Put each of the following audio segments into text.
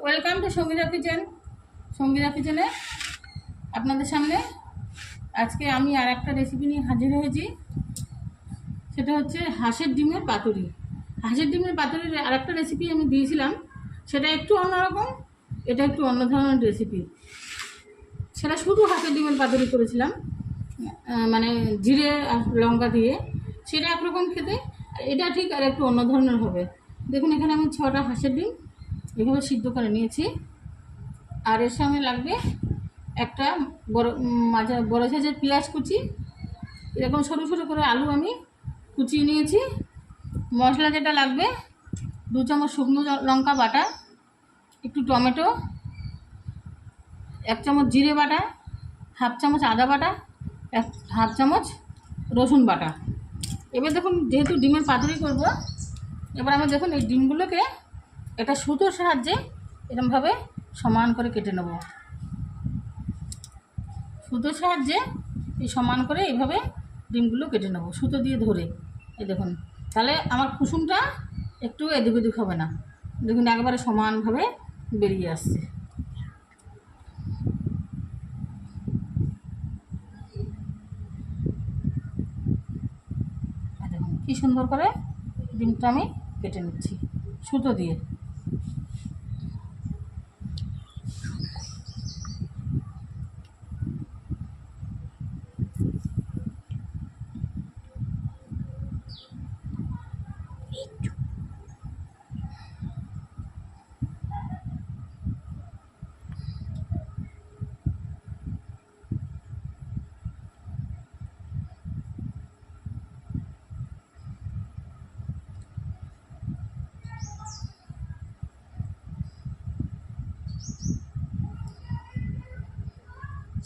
Welcome to Sangeeta kitchen. Sangeeta কিচেনে আপনাদের সামনে আজকে আমি আর একটা রেসিপি নিয়ে হাজির হয়েছি। সেটা হচ্ছে হাঁসের ডিমের পাতুরি। হাঁসের ডিমের পাতুরির আর একটা রেসিপি আমি দিয়েছিলাম, সেটা একটু অন্যরকম, এটা একটু অন্য ধরনের রেসিপি। সেটা শুধু হাঁসের ডিমের পাতুরি করেছিলাম, মানে জিরে আর লঙ্কা দিয়ে। সেটা একরকম খেতে, এটা ঠিক আর একটু অন্য ধরনের হবে। দেখুন, এখানে আমি 6টা হাঁসের ডিম এভাবে সিদ্ধ করে নিয়েছি। আর এর সঙ্গে লাগবে একটা বড় সাইজের পেঁয়াজ কুচি, এরকম ছোটো ছোটো করে আলু আমি কুচিয়ে নিয়েছি। মশলা যেটা লাগবে, 2 চামচ শুকনো লঙ্কা বাটা, একটু টমেটো, 1 চামচ জিরে বাটা, 1/2 চামচ আদা বাটা, 1/2 চামচ রসুন বাটা। এবার দেখুন, যেহেতু ডিমের পাতুরি করব, এবার আমি দেখুন এই ডিমগুলোকে একটা সুতোর সাহায্যে এরকমভাবে সমান করে কেটে নেব। সুতোর সাহায্যে এই সমান করে এইভাবে ডিমগুলো কেটে নেব, সুতো দিয়ে ধরে। এই দেখুন, তাহলে আমার কুসুমটা একটু এদিক ওদিক হবে না। দেখুন, একবারে সমানভাবে বেরিয়ে আসছে। দেখুন কী সুন্দর করে ডিমটা আমি কেটে নিচ্ছি সুতো দিয়ে।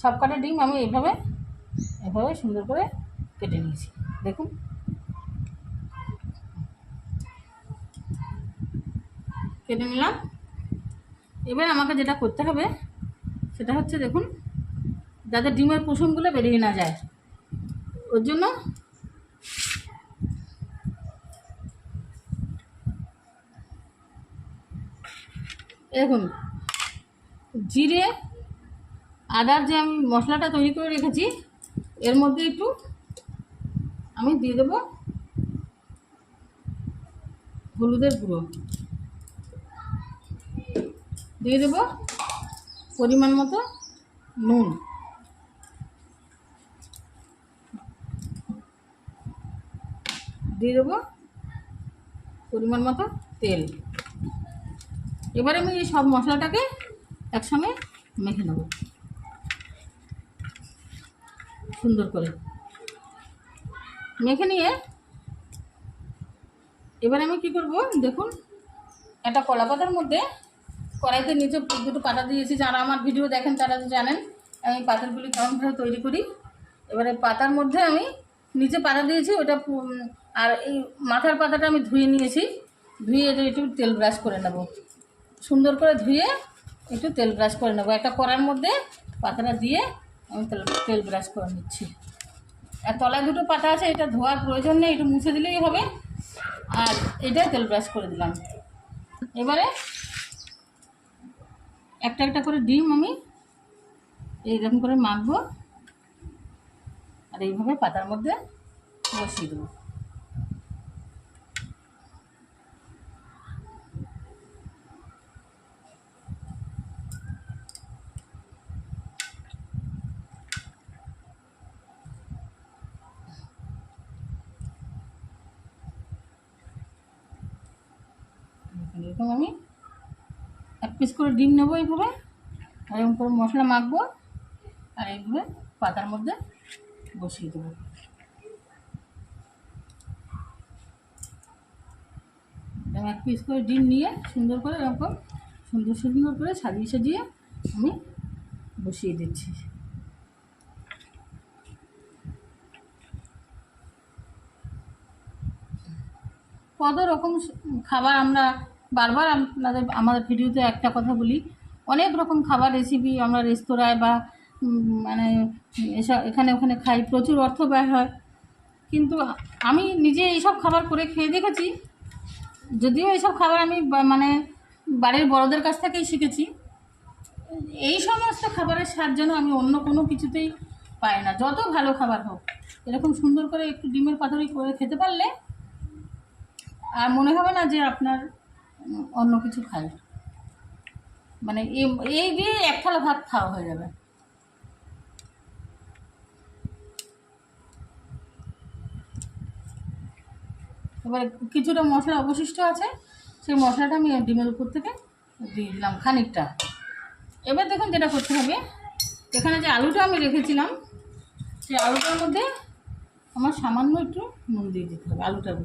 সব কটা ডিম আমি এভাবে সুন্দর করে কেটে নিয়েছি। দেখুন, কেটে নিলাম। এবার আমাকে যেটা করতে হবে সেটা হচ্ছে, দেখুন, যাতে ডিমের কুসুমগুলো বেরিয়ে না যায়, ওর জন্য দেখুন জিরে আদার যে আমি মশলাটা তৈরি করে রেখেছি, এর মধ্যে একটু আমি দিয়ে দেবো হলুদের গুঁড়ো, দিয়ে দেবো পরিমাণ মতো নুন, দিয়ে দেবো পরিমাণ মতো তেল। এবার আমি এই সব মশলাটাকে একসঙ্গে মেখে নেব সুন্দর করে। মেখে নিয়ে এবার আমি কি করব, দেখুন, একটা কলা পাতার মধ্যে কড়াইতে নিচে 2টো পাতা দিয়েছি। যারা আমার ভিডিও দেখেন তারা তো জানেন আমি পাতাগুলি কেমনভাবে তৈরি করি। এবারে পাতার মধ্যে আমি নিচে পাতা দিয়েছি, ওটা আর এই মাথার পাতাটা আমি ধুয়ে নিয়েছি। ধুয়ে একটু তেল ব্রাশ করে নেব, সুন্দর করে ধুয়ে একটু তেল ব্রাশ করে নেব। একটা কড়ার মধ্যে পাতাটা দিয়ে আমি তেল ব্রাশ করে নিচ্ছি। আর তলায় 2টো পাতা আছে, এটা ধোয়ার প্রয়োজন নেই, একটু মুছে দিলেই হবে। আর এটা তেল ব্রাশ করে দিলাম। এবারে একটা একটা করে ডিম আমি এইরকম করে মাখবো, আর এইভাবে পাতার মধ্যে বসিয়ে দেবো। এরকম আমি 1 পিস করে ডিম নেবো, এইভাবে এরকম করে মশলা মাখবো, আর এইভাবে পাতার মধ্যে বসিয়ে দেবো। এরকম 1 পিস করে ডিম নিয়ে সুন্দর করে এরকম সুন্দর করে সাজিয়ে সাজিয়ে আমি বসিয়ে দিচ্ছি। কত রকম খাবার আমরা বারবার আমাদের ভিডিওতে একটা কথা বলি, অনেক রকম খাবার রেসিপি আমরা রেস্তোরাঁয় বা মানে এখানে ওখানে খাই, প্রচুর অর্থ ব্যয় হয়। কিন্তু আমি নিজে এইসব খাবার করে খেয়ে দেখেছি, যদিও এইসব খাবার আমি মানে বাড়ির বড়দের কাছ থেকেই শিখেছি। এই সমস্ত খাবারের স্বাদ যেন আমি অন্য কোনো কিছুতেই পাই না, যত ভালো খাবার হোক। এরকম সুন্দর করে একটু ডিমের পাতুরি করে খেতে পারলে আর মনে হবে না যে আপনার অন্য কিছু খাই। মানে এই দিয়ে এক থালা ভাত খাওয়া হয়ে যাবে। এবার কিছুটা মশলা অবশিষ্ট আছে, সেই মশলাটা আমি ডিমের উপর থেকে দিয়ে দিলাম খানিকটা। এবার দেখুন যেটা করতে হবে, এখানে যে আলুটা আমি রেখেছিলাম সেই আলুটার মধ্যে আমার সামান্য একটু নুন দিয়ে দিতে হবে। আলুটার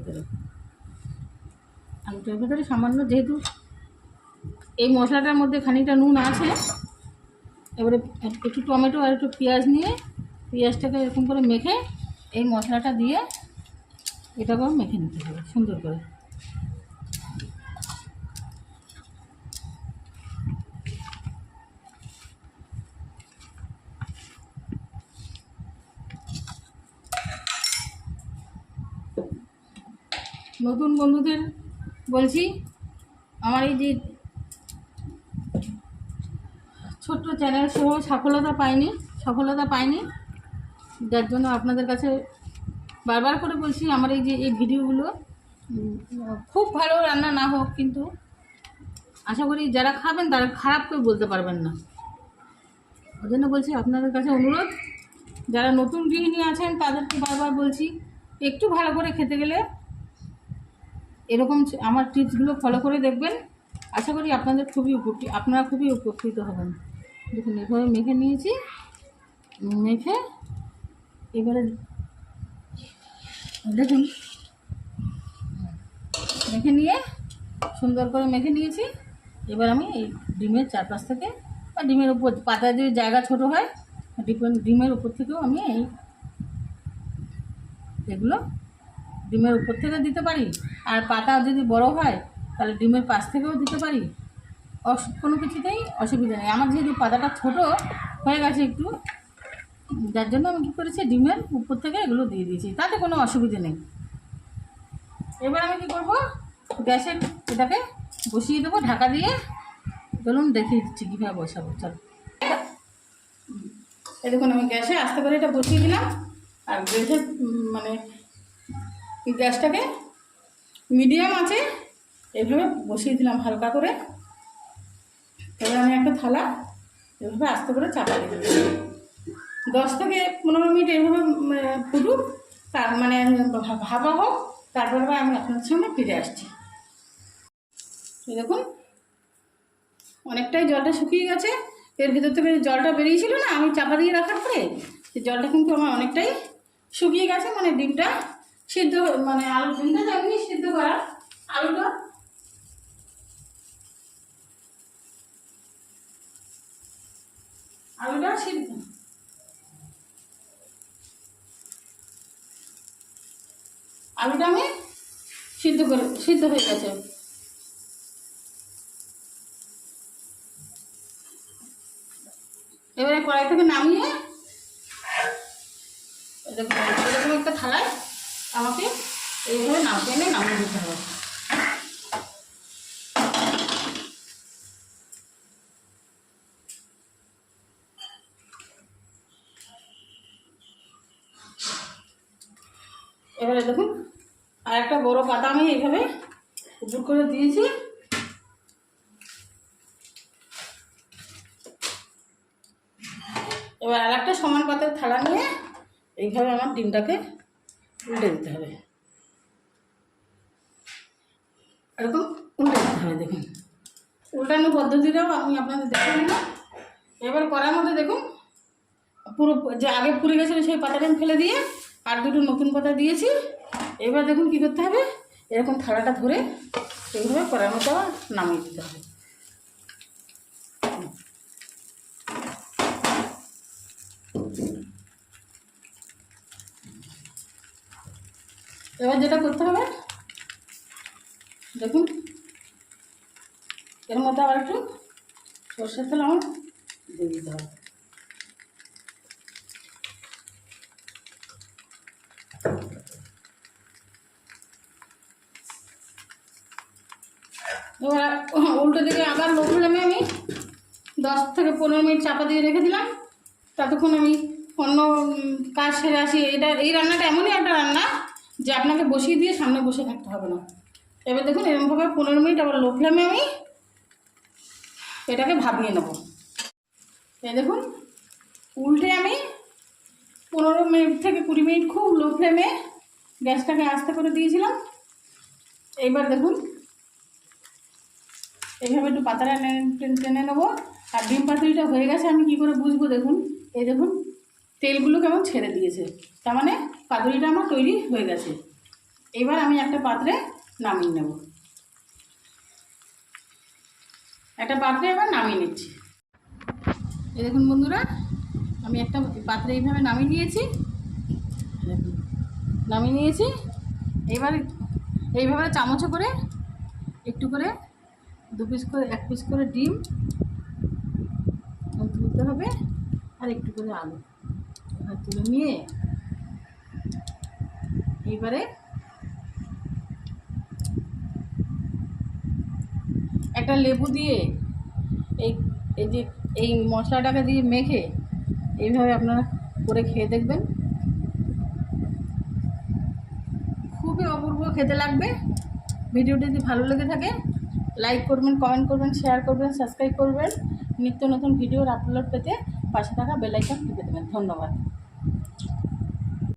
ভিতরে সামান্য, যেহেতু এই মশলাটার মধ্যে খানিকটা নুন আছে, এবারে একটু টমেটো আর একটু পেঁয়াজ নিয়ে পেঁয়াজটাকে এরকম করে মেখে এই মশলাটা দিয়ে এটাকেও মেখে নিতে হবে সুন্দর করে। নতুন বন্ধুদের বলছি, আমার এই যে ছোট্ট চ্যানেল সহ সফলতা পাইনি, যার জন্য আপনাদের কাছে বারবার করে বলছি আমার এই ভিডিওগুলো খুব ভালো রান্না না হোক, কিন্তু আশা করি যারা খাবেন তারা খারাপ করে বলতে পারবেন না। ওই জন্য বলছি আপনাদের কাছে অনুরোধ, যারা নতুন গৃহিণী আছেন তাদেরকে বারবার বলছি একটু ভালো করে খেতে গেলে এরকম আমার টিপসগুলো ফলো করে দেখবেন। আশা করি আপনারা খুবই উপকৃত হবেন। দেখুন এভাবে মেখে নিয়েছি, মেখে এবারে দেখুন মেখে নিয়ে সুন্দর করে মেখে নিয়েছি। এবার আমি এই ডিমের চারপাশ থেকে বা ডিমের উপর, পাতা যদি জায়গা ছোট হয় ডিমের উপর থেকেও আমি এগুলো ডিমের উপর থেকে দিতে পারি, আর পাতা যদি বড় হয় তাহলে ডিমের পাশ থেকেও দিতে পারি। কোনো কিছুতেই অসুবিধা নেই। আমার যেহেতু পাতাটা ছোট হয়ে গেছে একটু, যার জন্য আমি কী করেছি ডিমের উপর থেকে এগুলো দিয়ে দিয়েছি, তাতে কোনো অসুবিধা নেই। এবার আমি কী করব, গ্যাসের এটাকে বসিয়ে দেবো ঢাকা দিয়ে। চলুন দেখিয়ে দিচ্ছি কীভাবে বসাবো। চলো, এই দেখুন আমি গ্যাসে আস্তে করে এটা বসিয়ে দিলাম, আর গ্যাসটাকে মিডিয়াম আছে এভাবে বসিয়ে দিলাম হালকা করে। এবার আমি একটা থালা এভাবে আস্তে করে চাপা দিয়ে দেবো। 10 থেকে 15 মিনিট এইভাবে ফুটুক, তার ভাপা হোক, তারপরে আমি আপনাদের সঙ্গে ফিরে আসছি। দেখুন অনেকটাই জলটা শুকিয়ে গেছে, এর ভিতর থেকে জলটা বেরিয়েছিল না আমি চাপা দিয়ে রাখার পরে, সেই জলটা কিন্তু আমার অনেকটাই শুকিয়ে গেছে। ডিমটা সিদ্ধ, ডিমটা যেমনি সিদ্ধ করা, আলুটা সিদ্ধ, আলুটা আমি সিদ্ধ হয়ে গেছে। এবারে কড়াই থেকে নামিয়ে এরকম একটা থালায় আমাকে এইভাবে নামিয়ে দিতে হবে। এবারে দেখুন আর একটা বড় পাতা আমি এইভাবে উপর করে দিয়েছি। এবার আর একটা সমান পাতের থালা নিয়ে এইভাবে আমার ডিমটাকে উল্টে দিতে হবে, এরকম উল্টে দিতে হবে। দেখুন উল্টানো পদ্ধতিটাও আমি আপনাদের দেখে নিলাম। এবার করার মধ্যে দেখুন পুরো যে আগে পুড়ে গেছিলো সেই পাতাটা আমি ফেলে দিয়ে আর দুটো নতুন পাতা দিয়েছি। এবার দেখুন কী করতে হবে, এরকম থালাটা ধরে এইভাবে করার মতো নামিয়ে দিতে হবে। এবার যেটা করতে হবে দেখুন, এর মধ্যে আবার একটু সরষের তেল আমার দিয়ে দিতে হবে। এবার উল্টো দিকে 10 থেকে 15 মিনিট চাপা দিয়ে রেখে দিলাম। ততক্ষণ আমি অন্য কাজ সেরে আসি। এই রান্নাটা এমনই একটা রান্না যে আপনাকে বসিয়ে দিয়ে সামনে বসে থাকতে হবে না। এবার দেখুন এরকমভাবে 15 মিনিট আবার লো ফ্লেমে আমি এটাকে ভাপিয়ে নেব। এই দেখুন উল্টে আমি 15 মিনিট থেকে 20 মিনিট খুব লো ফ্লেমে গ্যাসটাকে আস্তে করে দিয়েছিলাম। এইবার দেখুন এইভাবে একটু পাতাটা টেনে নেবো। আর ডিম পাতুরিটা হয়ে গেছে আমি কি করে বুঝবো? দেখুন এই দেখুন তেলগুলো কেমন ছেড়ে দিয়েছে, তার মানে পাতুরিটা আমার তৈরি হয়ে গেছে। এবার আমি একটা পাত্রে নামিয়ে নেব। একটা পাত্রে এবার নামিয়ে নিচ্ছি। এই দেখুন বন্ধুরা, আমি একটা পাত্রে এইভাবে নামিয়ে নিয়েছি। এবার এইভাবে চামচে করে একটু করে 2 পিস করে 1 পিস করে ডিম তুলতে হবে, আর একটু করে আলু তুলে নিয়ে এইবারে একটা লেবু দিয়ে এই মশলাটাকে দিয়ে মেখে এইভাবে আপনারা করে খেয়ে দেখবেন, খুবই অপূর্ব খেতে লাগবে। ভিডিওটি যদি ভালো লেগে থাকে লাইক করবেন, কমেন্ট করবেন, শেয়ার করবেন, সাবস্ক্রাইব করবেন। নিত্য নতুন ভিডিওর আপলোড পেতে পাশে থাকা বেল আইকন টিপে দেবেন। ধন্যবাদ।